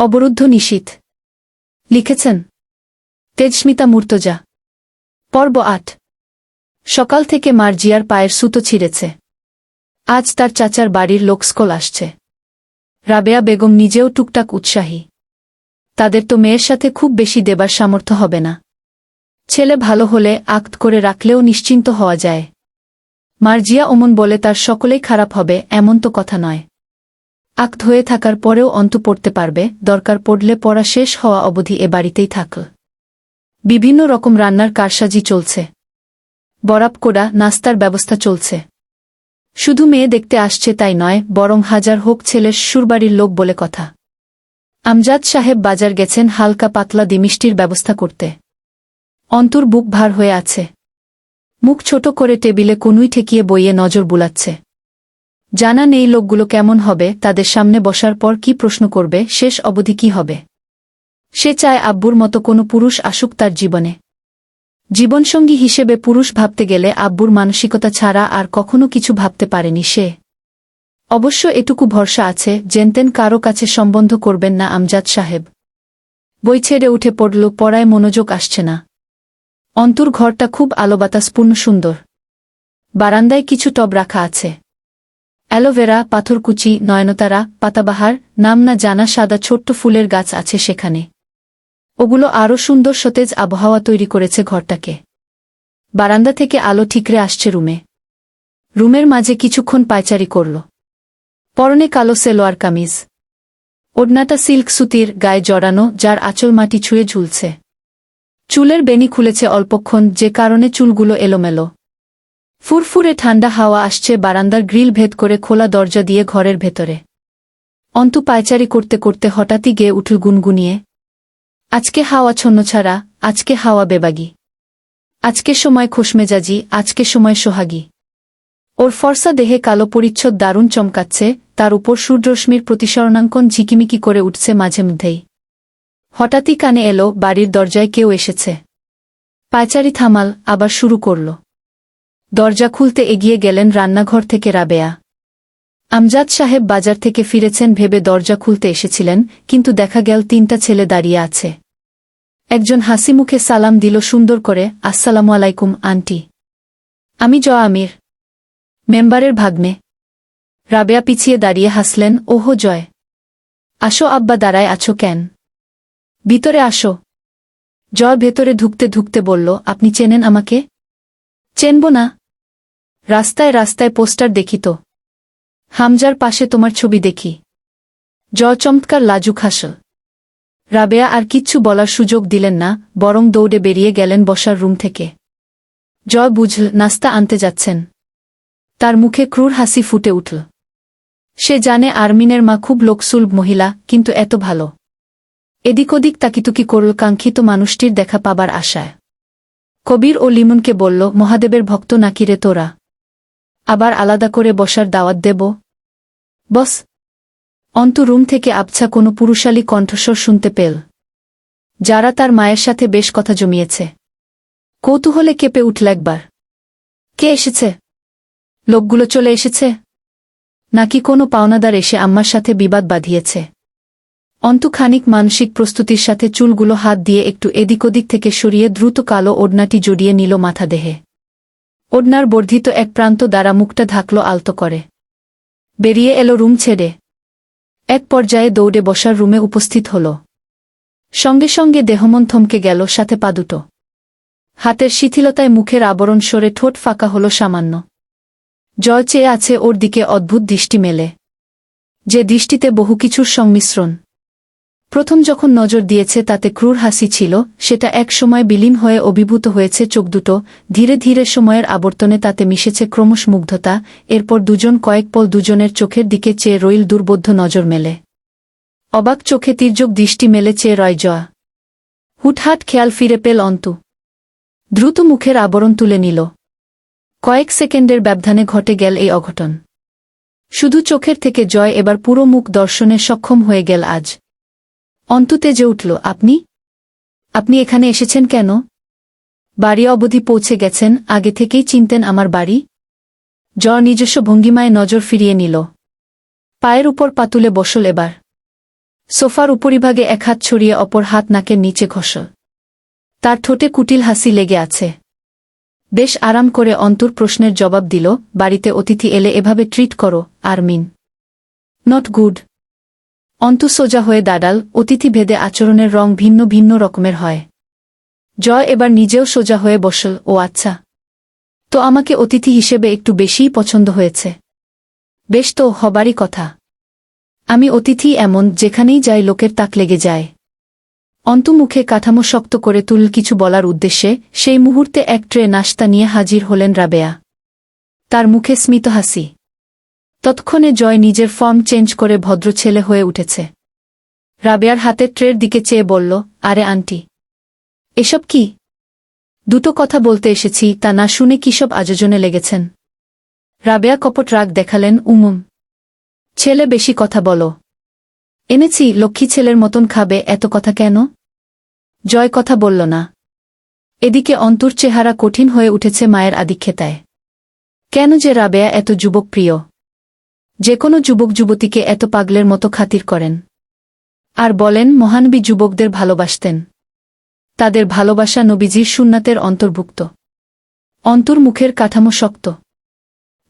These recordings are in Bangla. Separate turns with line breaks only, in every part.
অবরুদ্ধ নিশীথ। লিখেছেন তেজস্মিতা মুর্তজা। পর্ব ৮। সকাল থেকে মার্জিয়ার পায়ের সুতো ছিঁড়েছে। আজ তার চাচার বাড়ির লোক স্কুল আসছে। রাবেয়া বেগম নিজেও টুকটাক উৎসাহী। তাদের তো মেয়ের সাথে খুব বেশি দেবার সামর্থ্য হবে না। ছেলে ভালো হলে আক্ত করে রাখলেও নিশ্চিন্ত হওয়া যায়। মার্জিয়া অমন বলে তার সকলেই খারাপ হবে এমন তো কথা নয়। আক্ত হয়ে থাকার পরেও অন্ত পড়তে পারবে, দরকার পড়লে পড়া শেষ হওয়া অবধি এ বাড়িতেই থাকল। বিভিন্ন রকম রান্নার কারসাজি চলছে। বরাব কোড়া নাস্তার ব্যবস্থা চলছে। শুধু মেয়ে দেখতে আসছে তাই নয়, বরং হাজার হোক ছেলের শ্বশুরবাড়ির লোক বলে কথা। আমজাদ সাহেব বাজার গেছেন হালকা পাতলা দিমিষ্টির ব্যবস্থা করতে। অন্তর বুক ভার হয়ে আছে। মুখ ছোট করে টেবিলে কনুই ঠেকিয়ে বইয়ে নজর বুলাচ্ছে। জানা নেই লোকগুলো কেমন হবে, তাদের সামনে বসার পর কি প্রশ্ন করবে, শেষ অবধি কি হবে। সে চায় আব্বুর মতো কোনো পুরুষ আসুক তার জীবনে। জীবনসঙ্গী হিসেবে পুরুষ ভাবতে গেলে আব্বুর মানসিকতা ছাড়া আর কখনো কিছু ভাবতে পারেনি সে। অবশ্য এটুকু ভরসা আছে, জেনতেন কারো কাছে সম্বন্ধ করবেন না আমজাদ সাহেব। বই ছেড়ে উঠে পড়ল, পড়ায় মনোযোগ আসছে না। অন্তর ঘরটা খুব আলোবাতাসপূর্ণ সুন্দর। বারান্দায় কিছু টব রাখা আছে। অ্যালোভেরা, পাথরকুচি, নয়নতারা, পাতাবাহার, নাম না জানা সাদা ছোট্ট ফুলের গাছ আছে সেখানে। ওগুলো আরও সুন্দর সতেজ আবহাওয়া তৈরি করেছে ঘরটাকে। বারান্দা থেকে আলো ঠিকরে আসছে রুমে। রুমের মাঝে কিছুক্ষণ পায়চারি করল। পরনে কালো সেলোয়ার কামিজ। ওড়নাটা সিল্ক সুতির, গায়ে জড়ানো, যার আঁচল মাটি ছুঁয়ে ঝুলছে। চুলের বেনি খুলেছে অল্পক্ষণ, যে কারণে চুলগুলো এলোমেলো। ফুরফুরে ঠান্ডা হাওয়া আসছে বারান্দার গ্রিল ভেদ করে খোলা দরজা দিয়ে ঘরের ভেতরে। অন্তু পায়চারি করতে করতে হঠাৎই গেয়ে উঠল গুনগুনিয়ে, আজকে হাওয়া ছন্নছাড়া, আজকে হাওয়া বেবাগী, আজকে সময় খোশমেজাজি, আজকে সময় সোহাগী। ওর ফর্সা দেহে কালো পরিচ্ছদ দারুণ চমকাচ্ছে, তার উপর সূর্যরশ্মির প্রতিসরণাঙ্কন ঝিকিমিকি করে উঠছে মাঝে মধ্যেই। হঠাৎই কানে এলো বাড়ির দরজায় কেউ এসেছে। পায়চারি থামাল, আবার শুরু করল। দরজা খুলতে এগিয়ে গেলেন রান্নাঘর থেকে রাবেয়া। আমজাদ সাহেব বাজার থেকে ফিরেছেন ভেবে দরজা খুলতে এসেছিলেন, কিন্তু দেখা গেল ৩টা ছেলে দাঁড়িয়ে আছে। একজন হাসি মুখে সালাম দিল সুন্দর করে, আসসালামু আলাইকুম আন্টি। আমি আমির, মেম্বারের ভাগ্নে। রাবেয়া পিছিয়ে দাঁড়িয়ে হাসলেন, ওহো জয়। আসো আব্বা, দাঁড়ায় আছো কেন? ভিতরে আসো। জয় ভেতরে ঢুকতে ঢুকতে বলল, আপনি চেনেন আমাকে? চেনব না? রাস্তায় রাস্তায় পোস্টার দেখি তো। হামজার পাশে তোমার ছবি দেখি। জয় চমৎকার লাজুক হাসল। রাবেয়া আর কিচ্ছু বলার সুযোগ দিলেন না, বরং দৌড়ে বেরিয়ে গেলেন বসার রুম থেকে। জয় বুঝল নাস্তা আনতে যাচ্ছেন। তার মুখে ক্রূর হাসি ফুটে উঠল। সে জানে আরমিনের মা খুব লোকসুলভ মহিলা, কিন্তু এত ভালো। এদিক ওদিক তাকিতুকি করল কাঙ্ক্ষিত মানুষটির দেখা পাবার আশায়। কবির ও লিমনকে বলল, মহাদেবের ভক্ত নাকি রে তোরা? আবার আলাদা করে বসার দাওয়াত দেব? বস। অন্তু রুম থেকে আবছা কোনো পুরুষালী কণ্ঠস্বর শুনতে পেল। যারা তার মায়ের সাথে বেশ কথা জমিয়েছে। কৌতূহলে কেঁপে উঠল একবার। কে এসেছে? লোকগুলো চলে এসেছে? নাকি কোনো পাওনাদার এসে আম্মার সাথে বিবাদ বাঁধিয়েছে? অন্তু খানিক মানসিক প্রস্তুতির সাথে চুলগুলো হাত দিয়ে একটু এদিক ওদিক থেকে সরিয়ে দ্রুত কালো ওড়নাটি জড়িয়ে নিল মাথা দেহে। ওড়নার বর্ধিত এক প্রান্ত দ্বারা মুখটা ঢাকল আলতো করে। বেরিয়ে এলো রুম ছেড়ে। এক পর্যায়ে দৌড়ে বসার রুমে উপস্থিত হল। সঙ্গে সঙ্গে দেহমন থমকে গেল, সাথে পা দুটো। হাতের শিথিলতায় মুখের আবরণ সরে ঠোঁট ফাঁকা হল সামান্য। জয় চেয়ে আছে ওর দিকে অদ্ভুত দৃষ্টি মেলে, যে দৃষ্টিতে বহু কিছুর সংমিশ্রণ। প্রথম যখন নজর দিয়েছে তাতে ক্রূর হাসি ছিল, সেটা এক সময় বিলীন হয়ে অভিভূত হয়েছে চোখ দুটো, ধীরে ধীরে সময়ের আবর্তনে তাতে মিশেছে ক্রমশ মুগ্ধতা। এরপর দুজন কয়েক পল দুজনের চোখের দিকে চেয়ে রইল দুর্বোধ্য নজর মেলে। অবাক চোখে তির্যক দৃষ্টি মেলে চেয়ে রয় জয়া। হুটহাট খেয়াল ফিরে পেল অন্তু। দ্রুত মুখের আবরণ তুলে নিল। কয়েক সেকেন্ডের ব্যবধানে ঘটে গেল এই অঘটন। শুধু চোখের থেকে জয় এবার পুরো মুখ দর্শনে সক্ষম হয়ে গেল আজ। অন্তু তেজে উঠল, আপনি আপনি এখানে এসেছেন কেন? বাড়ি অবধি পৌঁছে গেছেন, আগে থেকেই চিনতেন আমার বাড়ি? জয় নিজস্ব ভঙ্গিমায় নজর ফিরিয়ে নিল। পায়ের উপর পা তুলে বসল এবার। সোফার উপরিভাগে এক হাত ছড়িয়ে অপর হাত নাকের নিচে ঘষল। তার ঠোঁটে কুটিল হাসি লেগে আছে। বেশ আরাম করে অন্তুর প্রশ্নের জবাব দিল, বাড়িতে অতিথি এলে এভাবে ট্রিট করো, আরমিন। Not good. অন্তু সোজা হয়ে দাঁড়াল, অতিথি ভেদে আচরণের রং ভিন্ন ভিন্ন রকমের হয়। জয় এবার নিজেও সোজা হয়ে বসল, ও আচ্ছা। তো আমাকে অতিথি হিসেবে একটু বেশিই পছন্দ হয়েছে। বেশ তো, হবারই কথা। আমি অতিথি এমন, যেখানেই যাই লোকের তাক লেগে যায়। অন্তু মুখে কাঠামো শক্ত করে তুলল কিছু বলার উদ্দেশ্যে, সেই মুহূর্তে এক ট্রে নাশতা নিয়ে হাজির হলেন রাবেয়া। তার মুখে স্মিত হাসি। তৎক্ষণে জয় নিজের ফর্ম চেঞ্জ করে ভদ্র ছেলে হয়ে উঠেছে। রাবেয়ার হাতের ট্রের দিকে চেয়ে বলল, আরে আন্টি, এসব কি? দুটো কথা বলতে এসেছি, তা না শুনে কিসব আয়োজনে লেগেছেন? রাবেয়া কপট রাগ দেখালেন, ছেলে বেশি কথা বলো। এনেছি, লক্ষ্মী ছেলের মতন খাবে, এত কথা কেন? জয় কথা বলল না। এদিকে অন্তুর চেহারা কঠিন হয়ে উঠেছে মায়ের আদিক্ষেতায়। কেন যে রাবেয়া এত যুবক প্রিয়? যে কোনো যুবক যুবতীকে এত পাগলের মতো খাতির করেন। আর বলেন মহানবী যুবকদের ভালোবাসতেন। তাদের ভালোবাসা নবীজির সুন্নাতের অন্তর্ভুক্ত। অন্তুর মুখের কাঠামো শক্ত।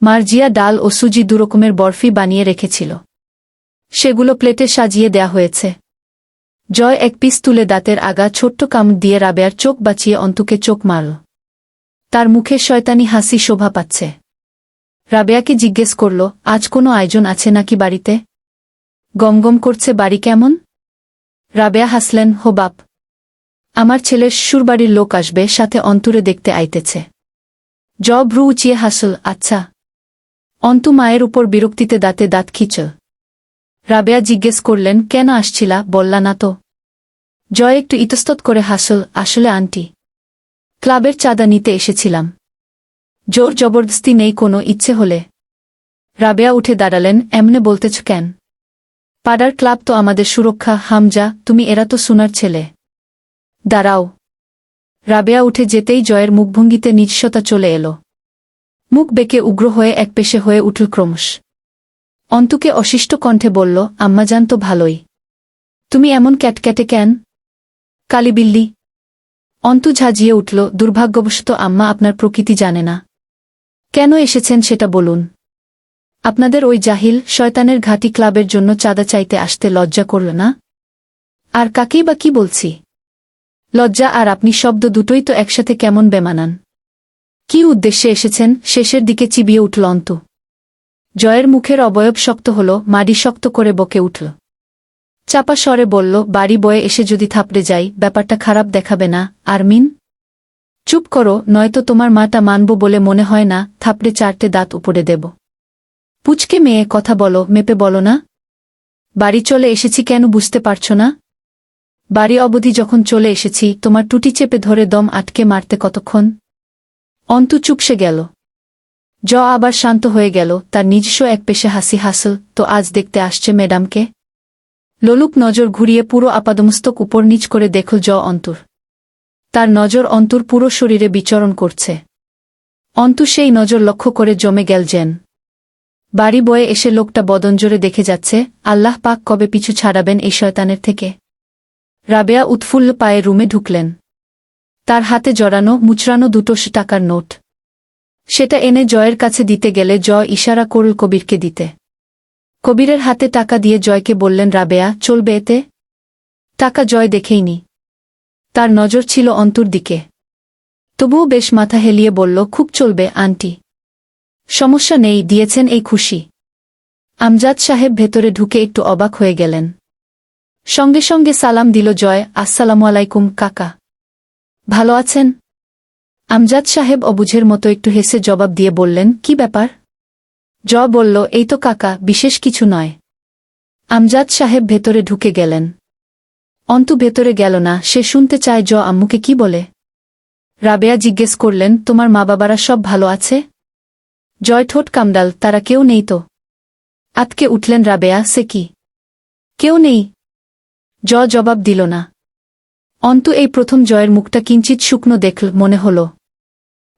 মার্জিয়া ডাল ও সুজি দুরকমের বরফি বানিয়ে রেখেছিল। সেগুলো প্লেটে সাজিয়ে দেয়া হয়েছে। জয় এক পিস তুলে দাঁতের আগা ছোট্ট কামড় দিয়ে রাবেয়ার চোখ বাঁচিয়ে অন্তুকে চোখ মারল। তার মুখে শয়তানি হাসি শোভা পাচ্ছে। রাবেয়াকে জিজ্ঞেস করল, আজ কোনো আয়োজন আছে নাকি বাড়িতে? গমগম করছে বাড়ি কেমন? রাবেয়া হাসলেন, হো বাপ, আমার ছেলের শ্বশুরবাড়ির লোক আসবে, সাথে অন্তুরে দেখতে আইতেছে। ভ্রু উঁচিয়ে হাসল, আচ্ছা। অন্তু মায়ের উপর বিরক্তিতে দাঁতে দাঁত খিঁচল। রাবেয়া জিজ্ঞেস করলেন, কেন আসছিলা, বললা না তো? জয় একটু ইতস্তত করে হাসল, আসলে আন্টি, ক্লাবের চাঁদা নিতে এসেছিলাম। জোর জবরদস্তি নেই, কোনো ইচ্ছে হলে। রাবেয়া উঠে দাঁড়ালেন, এমনে বলতেছ কেন? পাড়ার ক্লাব তো আমাদের সুরক্ষা। হামজা, তুমি এরা তো সুনার ছেলে। দাঁড়াও। রাবেয়া উঠে যেতেই জয়ের মুখভঙ্গিতে নিঃস্বতা চলে এল। মুখ বেঁকে উগ্র হয়ে একপেশে হয়ে উঠল ক্রমশ। অন্তুকে অশিষ্ট কণ্ঠে বলল, আম্মাজান তো ভালোই, তুমি এমন ক্যাটক্যাটে কেন? কালিবিল্লি। অন্তু ঝাঁঝিয়ে উঠল, দুর্ভাগ্যবশত আম্মা আপনার প্রকৃতি জানে না। কেন এসেছেন সেটা বলুন। আপনাদের ওই জাহিল শয়তানের ঘাঁটি ক্লাবের জন্য চাঁদা চাইতে আসতে লজ্জা করল না? আর কাকেই বা কি বলছি? লজ্জা আর আপনি শব্দ দুটোই তো একসাথে কেমন বেমানান। কি উদ্দেশ্যে এসেছেন? শেষের দিকে চিবিয়ে উঠল অন্তু। জয়ের মুখের অবয়ব শক্ত হল, মাড়ি শক্ত করে বকে উঠল। চাপা স্বরে বলল, বাড়ি বয়ে এসে যদি থাপড়ে যাই, ব্যাপারটা খারাপ দেখাবে না, আরমিন? চুপ করো, নয়তো তোমার মাটা মানব বলে মনে হয় না, থাপড়ে 4টে দাঁত উপরে দেব। পুচকে মেয়ে, কথা বলো, মেপে বলো না। বাড়ি চলে এসেছি কেন বুঝতে পারছ না? বাড়ি অবধি যখন চলে এসেছি, তোমার টুটি চেপে ধরে দম আটকে মারতে কতক্ষণ? অন্তু চুপসে গেল। আবার শান্ত হয়ে গেল, তার নিজস্ব এক পেশে হাসি হাসল, তো আজ দেখতে আসছে ম্যাডামকে? লোলুপ নজর ঘুরিয়ে পুরো আপাদমস্তক উপর নিচ করে দেখল অন্তুর। তার নজর অন্তুর পুরো শরীরে বিচরণ করছে। অন্তু সেই নজর লক্ষ্য করে জমে গেল যেন। বাড়ি বয়ে এসে লোকটা বদনজোরে দেখে যাচ্ছে, আল্লাহ পাক কবে পিছু ছাড়াবেন এই শয়তানের থেকে। রাবেয়া উৎফুল্ল পায়ে রুমে ঢুকলেন। তার হাতে জড়ানো মুচড়ানো 200 টাকার নোট। সেটা এনে জয়ের কাছে দিতে গেলে ইশারা করল কবিরকে দিতে। কবিরের হাতে টাকা দিয়ে জয়কে বললেন, রাবেয়া, চলবে এতে? টাকা জয় দেখেইনি। তার নজর ছিল অন্তুর দিকে। তবুও বেশ মাথা হেলিয়ে বলল, খুব চলবে আন্টি। সমস্যা নেই, দিয়েছেন এই খুশি। আমজাদ সাহেব ভেতরে ঢুকে একটু অবাক হয়ে গেলেন। সঙ্গে সঙ্গে সালাম দিল জয়, আসসালামু আলাইকুম কাকা। ভালো আছেন? আমজাদ সাহেব অবুঝের মতো একটু হেসে জবাব দিয়ে বললেন, কি ব্যাপার? বলল, এই তো কাকা, বিশেষ কিছু নয়। আমজাদ সাহেব ভেতরে ঢুকে গেলেন। অন্তু ভেতরে গেল না, সে শুনতে চায় আম্মুকে কি বলে। রাবেয়া জিজ্ঞেস করলেন, তোমার মা বাবারা সব ভালো আছে? জয় ঠোঁট কামড়াল, তারা কেউ নেই তো? আতকে উঠলেন রাবেয়া, সে কি? কেউ নেই? জবাব দিল না। অন্তু এই প্রথম জয়ের মুখটা কিঞ্চিত শুকনো দেখল, মনে হল।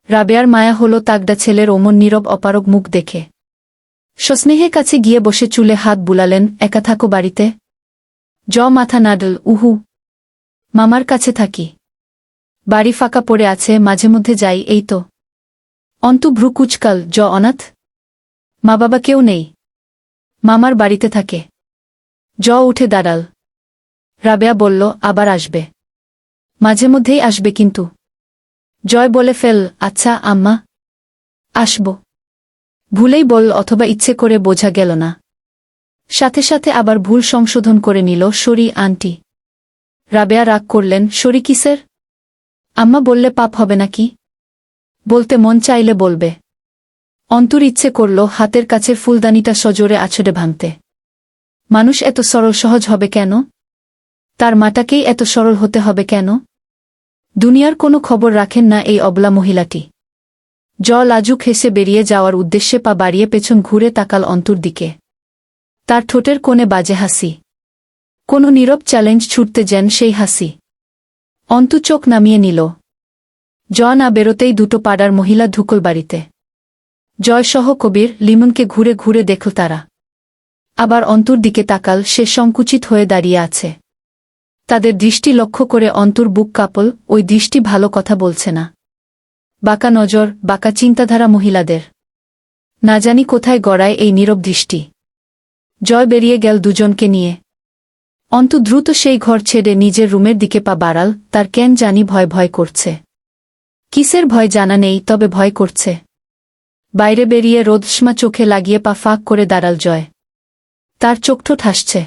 রাবেয়ার মায়া হল তাগডা ছেলের ওমন নীরব অপারগ মুখ দেখে। সস্নেহের কাছে গিয়ে বসে চুলে হাত বুলালেন, একা থাকো বাড়িতে? মাথা নাড়ল, উহু। মামার কাছে থাকি। বাড়ি ফাঁকা পড়ে আছে, মাঝে মধ্যে যাই, এই তো। অন্তু ভ্রু কুচকাল, অনাথ? মা বাবা কেউ নেই? মামার বাড়িতে থাকে। উঠে দাঁড়াল। রাবেয়া বলল, আবার আসবে? মাঝে মধ্যেই আসবে কিন্তু। জয় বলে ফেল, আচ্ছা আম্মা, আসব। ভুলেই বল, অথবা ইচ্ছে করে, বোঝা গেল না। সাথে সাথে আবার ভুল সংশোধন করে নিল, সরি আন্টি। রাবেয়া রাগ করলেন, সরি কিসের? আম্মা বললে পাপ হবে নাকি? বলতে মন চাইলে বলবে। অন্তুর ইচ্ছে করল হাতের কাছের ফুলদানিটা সজোরে আছড়ে ভাঙতে। মানুষ এত সরল সহজ হবে কেন? তার মাটাকেই এত সরল হতে হবে কেন? দুনিয়ার কোনো খবর রাখেন না এই অবলা মহিলাটি। লাজুক হেসে বেরিয়ে যাওয়ার উদ্দেশ্যে পা বাড়িয়ে পেছন ঘুরে তাকাল অন্তুর দিকে। তার ঠোঁটের কোণে বাজে হাসি। কোনো নীরব চ্যালেঞ্জ ছুটতে যেন সেই হাসি। অন্তু চোখ নামিয়ে নিল। না বেরোতেই দুটো পাড়ার মহিলা ঢুকল বাড়িতে। জয়সহ কবির, লিমনকে ঘুরে ঘুরে দেখল তারা। আবার অন্তুর দিকে তাকাল, সে সংকুচিত হয়ে দাঁড়িয়ে আছে। তাদের দৃষ্টি লক্ষ্য করে অন্তুর বুক কাঁপল, ওই দৃষ্টি ভালো কথা বলছে না। বাঁকা নজর, বাঁকা চিন্তাধারা মহিলাদের। না জানি কোথায় গড়ায় এই নীরব দৃষ্টি। জয় বেরিয়ে গেল দুজনকে নিয়ে। অন্তু দ্রুত সেই ঘর ছেড়ে নিজের রুমের দিকে পা বাড়াল, তার কেন জানি ভয় ভয় করছে। কিসের ভয় জানা নেই, তবে ভয় করছে। বাইরে বেরিয়ে রোদস্মা চোখে লাগিয়ে পা ফাঁক করে দাঁড়াল জয়। তার চোখঠোঁট হাসছে।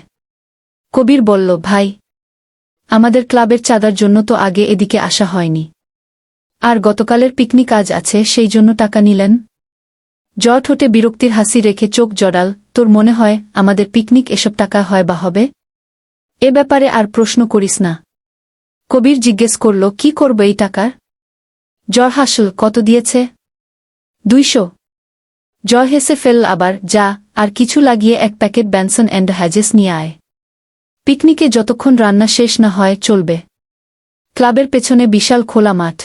কবির বলল, ভাই, আমাদের ক্লাবের চাঁদার জন্য তো আগে এদিকে আসা হয়নি। আর গতকালের পিকনিক আজ আছে, সেই জন্য টাকা নিলেন? ঠোঁটে বিরক্তির হাসি রেখে চোখ জড়াল, তোর মনে হয় আমাদের পিকনিক এসব টাকা হয় বা হবে? এ ব্যাপারে আর প্রশ্ন করিস না। কবির জিজ্ঞেস করল, কি করব এই টাকার? হাসল, কত দিয়েছে? 200। হেসে ফেল আবার, যা, আর কিছু লাগিয়ে 1 প্যাকেট ব্যানসন অ্যান্ড হ্যাজেস নিয়ে আয়। পিকনিকে যতক্ষণ রান্না শেষ না হয় চলবে। ক্লাবের পেছনে বিশাল খোলা মাঠ।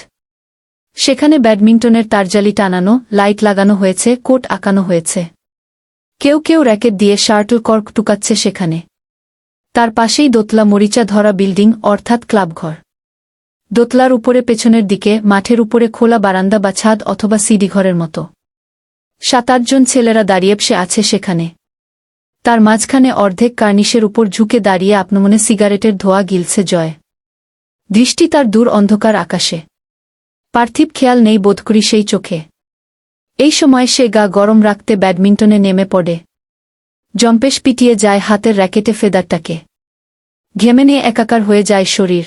সেখানে ব্যাডমিন্টনের তারজালি টানানো, লাইট লাগানো হয়েছে, কোট আঁকানো হয়েছে। কেউ কেউ র্যাকেট দিয়ে শার্টল কর্ক টুকাচ্ছে সেখানে। তার পাশেই দোতলা মরিচা ধরা বিল্ডিং, অর্থাৎ ক্লাবঘর। দোতলার উপরে পেছনের দিকে মাঠের উপরে খোলা বারান্দা বা ছাদ অথবা সিঁড়িঘরের মতো। 7-8 জন ছেলেরা দাঁড়িয়ে আছে সেখানে। তার মাঝখানে অর্ধেক কার্নিশের উপর ঝুঁকে দাঁড়িয়ে আপনমনে সিগারেটের ধোঁয়া গিলছে জয়। দৃষ্টি তার দূর অন্ধকার আকাশে। পার্থিব খেয়াল নেই বোধ করি সেই চোখে। এই সময় সে গা গরম রাখতে ব্যাডমিন্টনে নেমে পড়ে। জম্পেশ পিটিয়ে যায় হাতের র্যাকেটে ফেদারটাকে। ঘেমে নিয়ে একাকার হয়ে যায় শরীর।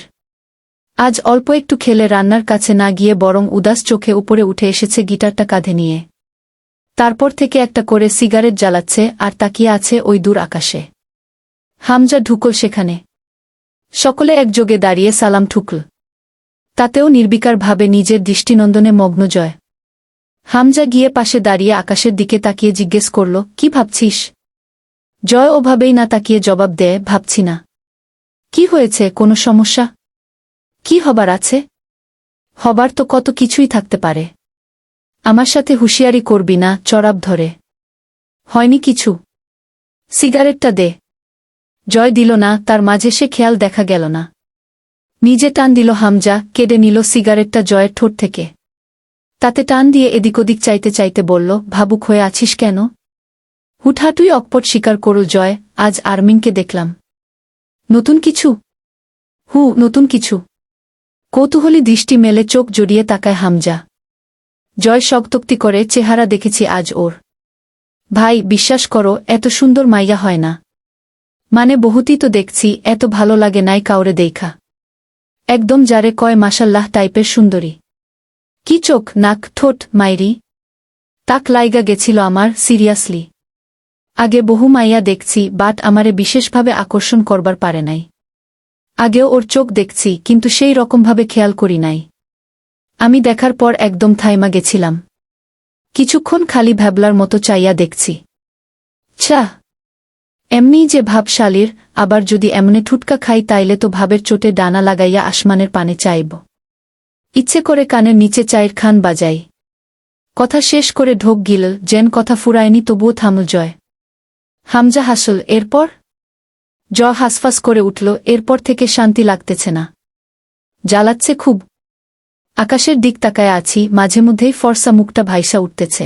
আজ অল্প একটু খেলে রান্নার কাছে না গিয়ে বরং উদাস চোখে উপরে উঠে এসেছে গিটারটা কাঁধে নিয়ে। তারপর থেকে একটা করে সিগারেট জ্বালাচ্ছে আর তাকিয়ে আছে ওই দূর আকাশে। হামজা ঢুকল সেখানে। সকলে একযোগে দাঁড়িয়ে সালাম ঠুকল। তাতেও নির্বিকারভাবে নিজের দৃষ্টিনন্দনে মগ্ন জয়। হামজা গিয়ে পাশে দাঁড়িয়ে আকাশের দিকে তাকিয়ে জিজ্ঞেস করল, কি ভাবছিস? জয় ওভাবেই না তাকিয়ে জবাব দেয়, ভাবছি না। কি হয়েছে, কোনো সমস্যা? কি হবার আছে? হবার তো কত কিছুই থাকতে পারে। আমার সাথে হুঁশিয়ারি করবি না, চড়াব ধরে। হয়নি কিছু। সিগারেটটা দে। জয় দিল না, তার মাঝে সে খেয়াল দেখা গেল না। নিজে টান দিল হামজা, কেড়ে নিল সিগারেটটা জয়ের ঠোঁট থেকে। তাতে টান দিয়ে এদিক ওদিক চাইতে চাইতে বলল, ভাবুক হয়ে আছিস কেন? হুটহাটুই অকপট স্বীকার করল জয়, আজ আরমিনকে দেখলাম। নতুন কিছু? নতুন কিছু। কৌতূহলী দৃষ্টি মেলে চোখ জড়িয়ে তাকায় হামজা। জয় শক্তোক্তি করে, চেহারা দেখেছি আজ ওর। ভাই, বিশ্বাস করো, এত সুন্দর মাইয়া হয় না। মানে বহুতই তো দেখছি, এত ভালো লাগে নাই কাউরে দেখা। একদম যারে কয় মাশাল্লাহ টাইপের সুন্দরী। কি চোখ, নাক, ঠোঁট, মাইরি। তাক লাইগা গেছিল আমার, সিরিয়াসলি। আগে বহু মাইয়া দেখছি, বাট আমারে বিশেষভাবে আকর্ষণ করবার পারে নাই। আগেও ওর চোখ দেখছি, কিন্তু সেই রকমভাবে খেয়াল করি নাই। আমি দেখার পর একদম থাইমা গেছিলাম। কিছুক্ষণ খালি ভ্যাবলার মতো চাইয়া দেখছি। এমনিই যে ভাবশালীর, আবার যদি এমনে ঠুটকা খাই তাইলে তো ভাবের চোটে ডানা লাগাইয়া আসমানের পানে চাইব। ইচ্ছে করে কানের নিচে চায়ের খান বাজাই। কথা শেষ করে ঢোক গিল, যেন কথা ফুরায়নি তবুও থামল জয়। হামজা হাসল, এরপর? হাঁসফাঁস করে উঠল, এরপর থেকে শান্তি লাগতেছে না, জ্বালাচ্ছে খুব। আকাশের দিক তাকায় আছি, মাঝে মধ্যেই ফর্সা মুখটা ভাইসা উঠতেছে।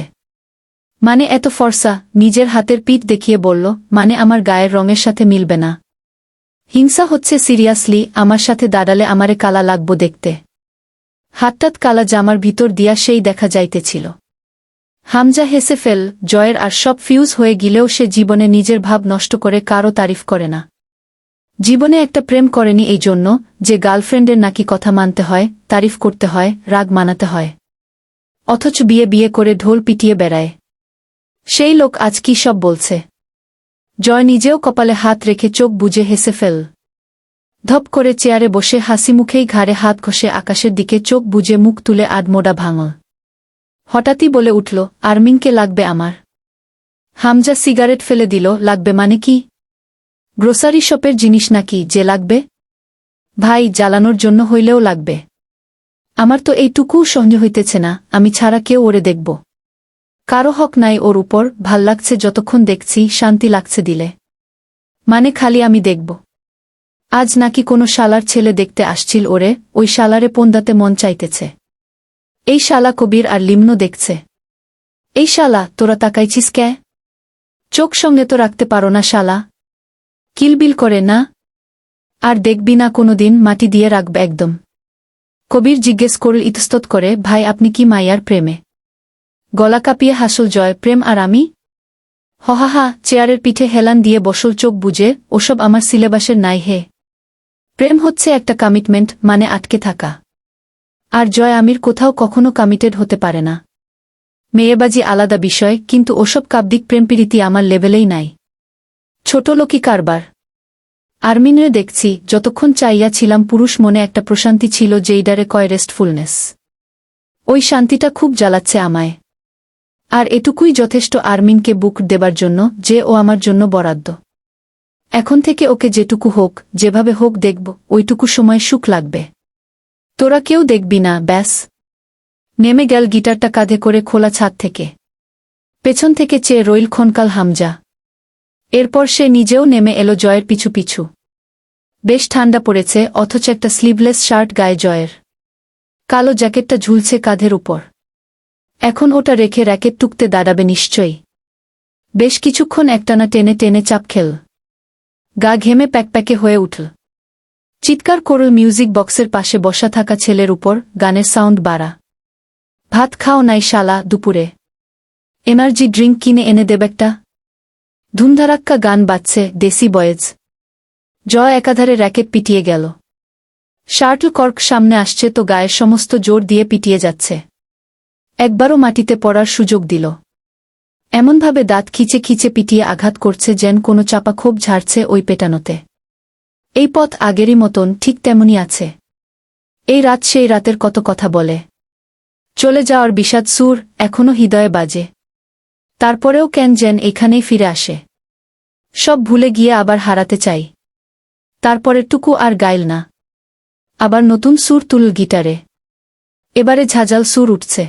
মানে এত ফর্সা? নিজের হাতের পিঠ দেখিয়ে বলল, মানে আমার গায়ের রঙের সাথে মিলবে না? হিংসা হচ্ছে সিরিয়াসলি? আমার সাথে দাঁড়ালে আমারে কালা লাগবো দেখতে। হাতটাত কালা জামার ভিতর দিয়া সেই দেখা যাইতেছিল। হামজা হেসে ফেল। জয়ের আর সব ফিউজ হয়ে গেলেও সে জীবনে নিজের ভাব নষ্ট করে কারও তারিফ করে না। জীবনে একটা প্রেম করেনি এই জন্য যে গার্লফ্রেন্ডের নাকি কথা মানতে হয়, তারিফ করতে হয়, রাগ মানাতে হয়। অথচ বিয়ে বিয়ে করে ঢোল পিটিয়ে বেড়ায় সেই লোক আজ কি সব বলছে। জয় নিজেও কপালে হাত রেখে চোখ বুজে হেসে ফেল। ধপ করে চেয়ারে বসে হাসি মুখেই ঘাড়ে হাত ঘষে আকাশের দিকে চোখ বুজে মুখ তুলে আধমোড়া ভাঙল। হঠাৎই বলে উঠল, আরমিনকে লাগবে আমার। হামজা সিগারেট ফেলে দিল। লাগবে মানে কি? গ্রোসারি শপের জিনিস নাকি যে লাগবে? ভাই, জ্বালানোর জন্য হইলেও লাগবে। আমার তো এইটুকুও সহ্য হইতেছে না, আমি ছাড়া কেউ ওরে দেখব। কারো হক নাই ওর উপর। ভাল লাগছে যতক্ষণ দেখছি, শান্তি লাগছে দিলে। মানে খালি আমি দেখব? আজ নাকি কোনো শালার ছেলে দেখতে আসছিল ওরে, ওই শালারে পন্দাতে মন চাইতেছে। এই শালা কবির আর লিমন দেখছে। এই শালা, তোরা তাকাইছিস কে? চোখ সঙ্গে তো রাখতে পারো না শালা? কিলবিল করে না? আর দেখবি না কোনোদিন, মাটি দিয়ে রাখবে একদম। কবির জিজ্ঞেস করল ইতস্তত করে, ভাই আপনি কি মাইয়ার প্রেমে? গলা কাঁপিয়ে হাসল জয়, প্রেম আর আমি? হহাহা, চেয়ারের পিঠে হেলান দিয়ে বসল চোখ বুজে। ওসব আমার সিলেবাসের নাই হে। প্রেম হচ্ছে একটা কমিটমেন্ট, মানে আটকে থাকা। আর জয় আমির কোথাও কখনো কমিটেড হতে পারে না। মেয়েবাজি আলাদা বিষয়, কিন্তু ওসব কাব্যিক প্রেমপীড়িতি আমার লেভেলেই নাই। ছোট লোকি কারবার। আরমিনরে দেখছি, যতক্ষণ চাইয়া ছিলাম পুরুষ মনে একটা প্রশান্তি ছিল যেইডারে কয় রেস্টফুলনেস। ওই শান্তিটা খুব জ্বালাচ্ছে আমায়। আর এটুকুই যথেষ্ট আরমিনকে বুক দেবার জন্য যে ও আমার জন্য বরাদ্দ। এখন থেকে ওকে যেটুকু হোক, যেভাবে হোক দেখব, ওইটুকু সময় সুখ লাগবে। তোরা কেউ দেখবি না, ব্যাস। নেমে গেল গিটারটা কাঁধে করে খোলা ছাদ থেকে। পেছন থেকে চেয়ে রইল ক্ষণকাল হামজা। এরপর সে নিজেও নেমে এলো জয়ের পিছু পিছু। বেশ ঠান্ডা পড়েছে, অথচ একটা স্লিভলেস শার্ট গায়ে জয়ের। কালো জ্যাকেটটা ঝুলছে কাঁধের উপর। এখন ওটা রেখে র্যাকেট টুকতে দাঁড়াবে নিশ্চয়ই। বেশ কিছুক্ষণ একটানা টেনে টেনে চাপ খেল। গা ঘেমে প্যাকপ্যাকে হয়ে উঠল। চিৎকার করল মিউজিক বক্সের পাশে বসা থাকা ছেলের উপর, গানের সাউন্ড বাড়া। ভাত খাও নাই শালা দুপুরে? এনার্জি ড্রিঙ্ক কিনে এনে দেবেকটা। ধুমধারাক্কা গান বাজছে, দেশি বয়েজ। জয় একাধারে র্যাকেট পিটিয়ে গেল। শার্টল কর্ক সামনে আসছে তো গায়ের সমস্ত জোর দিয়ে পিটিয়ে যাচ্ছে। একবারও মাটিতে পড়ার সুযোগ দিল। এমনভাবে দাঁত খিচে খিচে পিটিয়ে আঘাত করছে যেন কোনো চাপা ক্ষোভ ঝাড়ছে ওই পেটানোতে। এই পথ আগেরই মতন ঠিক তেমনই আছে। এই রাত সেই রাতের কত কথা বলে। চলে যাওয়ার বিষাদ সুর এখনো হৃদয়ে বাজে। তারপরেও কেন যেন এখানেই ফিরে আসে। সব ভুলে গিয়ে আবার হারাতে চাই। তারপরেরটুকু আর গাইল না। আবার নতুন সুর তুলল গিটারে। এবারে ঝাঁঝাল সুর উঠছে।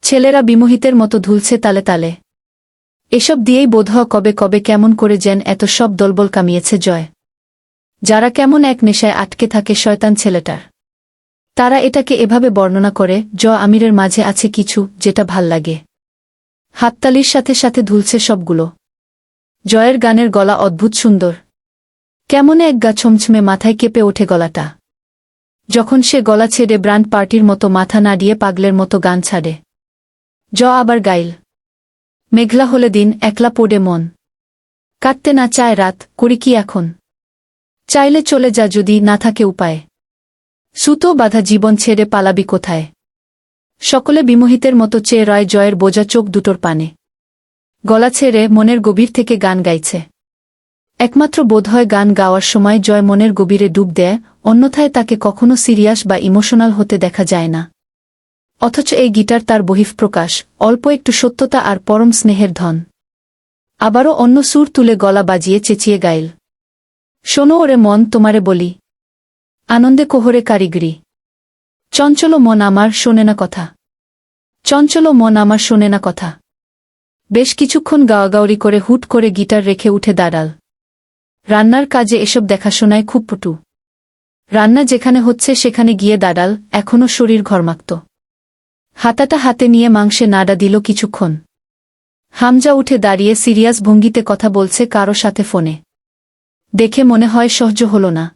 ছেলেরা বিমোহিতের মতো ধুলছে তালে তালে। এসব দিয়েই বোধহয় কবে কবে কেমন করে যেন এত সব দলবল কামিয়েছে জয়। যারা কেমন এক নেশায় আটকে থাকে শয়তান ছেলেটার। তারা এটাকে এভাবে বর্ণনা করে, আমিরের মাঝে আছে কিছু যেটা ভাল লাগে। হাততালির সাথে সাথে ধুলছে সবগুলো। জয়ের গানের গলা অদ্ভুত সুন্দর। কেমন এক গা ছমছমে মাথায় কেঁপে ওঠে গলাটা। যখন সে গলা ছেড়ে ব্র্যান্ড পার্টির মতো মাথা নাড়িয়ে পাগলের মতো গান ছাড়ে। আবার গাইল। মেঘলা হলে দিন, একলা পড়ে মন। কাটতে না চায় রাত, করি কি এখন? চাইলে চলে যা যদি না থাকে উপায়। সুতো বাঁধা জীবন ছেড়ে পালাবি কোথায়? সকলে বিমোহিতের মতো চেয়ে রয় জয়ের বোঝা চোখ দুটোর পানে। গলা ছেড়ে মনের গভীর থেকে গান গাইছে। একমাত্র বোধহয় গান গাওয়ার সময় জয় মনের গভীরে ডুব দেয়, অন্যথায় তাকে কখনো সিরিয়াস বা ইমোশনাল হতে দেখা যায় না। অথচ এই গিটার তার বহিঃপ্রকাশ, অল্প একটু সত্যতা আর পরম স্নেহের ধন। আবারও অন্য সুর তুলে গলা বাজিয়ে চেঁচিয়ে গাইল। শোনো ওরে মন, তোমারে বলি। আনন্দে কোহরে কারিগরি। চঞ্চল মন আমার শোনে না কথা। চঞ্চল মন আমার শোনে না কথা। বেশ কিছুক্ষণ গাওয়াগাওরি করে হুট করে গিটার রেখে উঠে দাঁড়াল। রান্নার কাজে এসব দেখাশোনায় খুব পটু। রান্না যেখানে হচ্ছে সেখানে গিয়ে দাঁড়াল, এখনও শরীর ঘরমাক্ত। হাতাটা হাতে নিয়ে মাংসে নাড়া দিল কিছুক্ষণ। হামজা উঠে দাঁড়িয়ে সিরিয়াস ভঙ্গিতে কথা বলছে কারো সাথে ফোনে। দেখে মনে হয় সহ্য হল না।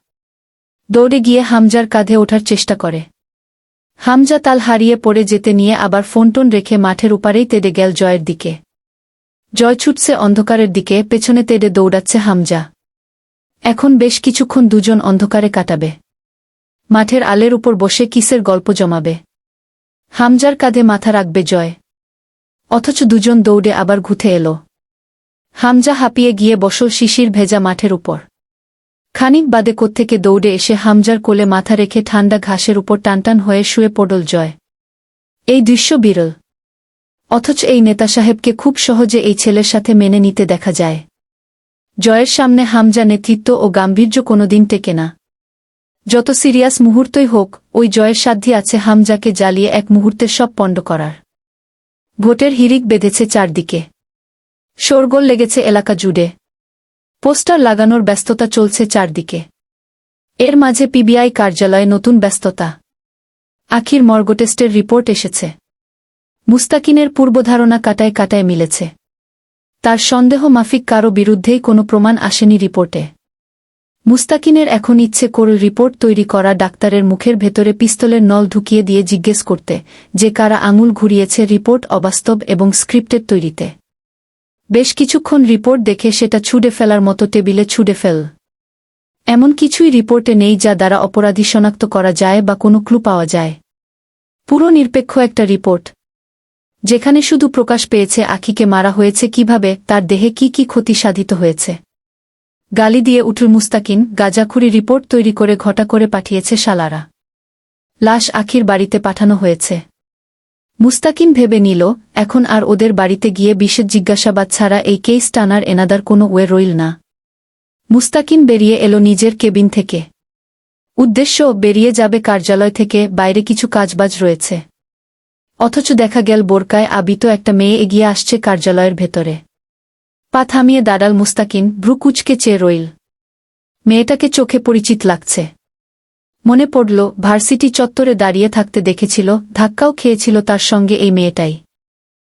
দৌড়ে গিয়ে হামজার কাঁধে ওঠার চেষ্টা করে। হামজা তাল হারিয়ে পড়ে যেতে নিয়ে আবার ফোনটোন রেখে মাঠের উপারেই তেড়ে গেল জয়ের দিকে। জয় ছুটছে অন্ধকারের দিকে, পেছনে তেড়ে দৌড়াচ্ছে হামজা। এখন বেশ কিছুক্ষণ দুজন অন্ধকারে কাটাবে। মাঠের আলের উপর বসে কিসের গল্প জমাবে। হামজার কাঁধে মাথা রাখবে জয়। অথচ দুজন দৌড়ে আবার ঘুরে এলো। হামজা হাঁপিয়ে গিয়ে বসল শিশির ভেজা মাঠের উপর। খানিক বাদে কোত্থেকে দৌড়ে এসে হামজার কোলে মাথা রেখে ঠান্ডা ঘাসের উপর টানটান হয়ে শুয়ে পড়ল জয়। এই দৃশ্য বিরল। অথচ এই নেতা সাহেবকে খুব সহজে এই ছেলের সাথে মেনে নিতে দেখা যায়। জয়ের সামনে হামজা নেতৃত্ব ও গাম্ভীর্য কোনোদিন টেকে না। যত সিরিয়াস মুহূর্তই হোক, ওই জয়ের সাধ্যি আছে হামজাকে জ্বালিয়ে এক মুহূর্তের সব পণ্ড করার। ভোটের হিড়িক বেঁধেছে চারদিকে। শোরগোল লেগেছে এলাকা জুড়ে। পোস্টার লাগানোর ব্যস্ততা চলছে চারদিকে। এর মাঝে পিবিআই কার্যালয়ে নতুন ব্যস্ততা। আখির মর্গটেস্টের রিপোর্ট এসেছে। মুস্তাকিনের পূর্বধারণা কাটায় কাটায় মিলেছে। তার সন্দেহ মাফিক কারো বিরুদ্ধেই কোনো প্রমাণ আসেনি রিপোর্টে। মুস্তাকিনের এখন ইচ্ছে করে রিপোর্ট তৈরি করা, ডাক্তারের মুখের ভেতরে পিস্তলের নল ঢুকিয়ে দিয়ে জিজ্ঞেস করতে যে কারা আঙুল ঘুরিয়েছে রিপোর্ট অবাস্তব এবং স্ক্রিপ্টেড তৈরিতে। বেশ কিছুক্ষণ রিপোর্ট দেখে সেটা ছুঁড়ে ফেলার মতো টেবিলে ছুঁড়ে ফেল। এমন কিছুই রিপোর্টে নেই যা দ্বারা অপরাধী শনাক্ত করা যায় বা কোনো ক্লু পাওয়া যায়। পুরো নিরপেক্ষ একটা রিপোর্ট, যেখানে শুধু প্রকাশ পেয়েছে আখিকে মারা হয়েছে কিভাবে, তার দেহে কি কি ক্ষতি সাধিত হয়েছে। গালি দিয়ে উঠল মুস্তাকিন। গাঁজাখুরি রিপোর্ট তৈরি করে ঘটা করে পাঠিয়েছে শালারা। লাশ আখির বাড়িতে পাঠানো হয়েছে। মুস্তাকিন ভেবে নিল, এখন আর ওদের বাড়িতে গিয়ে বিশেষ জিজ্ঞাসাবাদ ছাড়া এই কেস টানার এনাদার কোনো ওয়ে রইল না। মুস্তাকিন বেরিয়ে এলো নিজের কেবিন থেকে। উদ্দেশ্য, বেরিয়ে যাবে কার্যালয় থেকে, বাইরে কিছু কাজবাজ রয়েছে। অথচ দেখা গেল বোরকায় আবিত একটা মেয়ে এগিয়ে আসছে কার্যালয়ের ভেতরে। পা থামিয়ে দাঁড়াল মুস্তাকিন, ভ্রু কুঁচকে চেয়ে রইল। মেয়েটাকে চোখে পরিচিত লাগছে। মনে পড়ল ভার্সিটি চত্বরে দাঁড়িয়ে থাকতে দেখেছিল, ধাক্কাও খেয়েছিল তার সঙ্গে এই মেয়েটাই।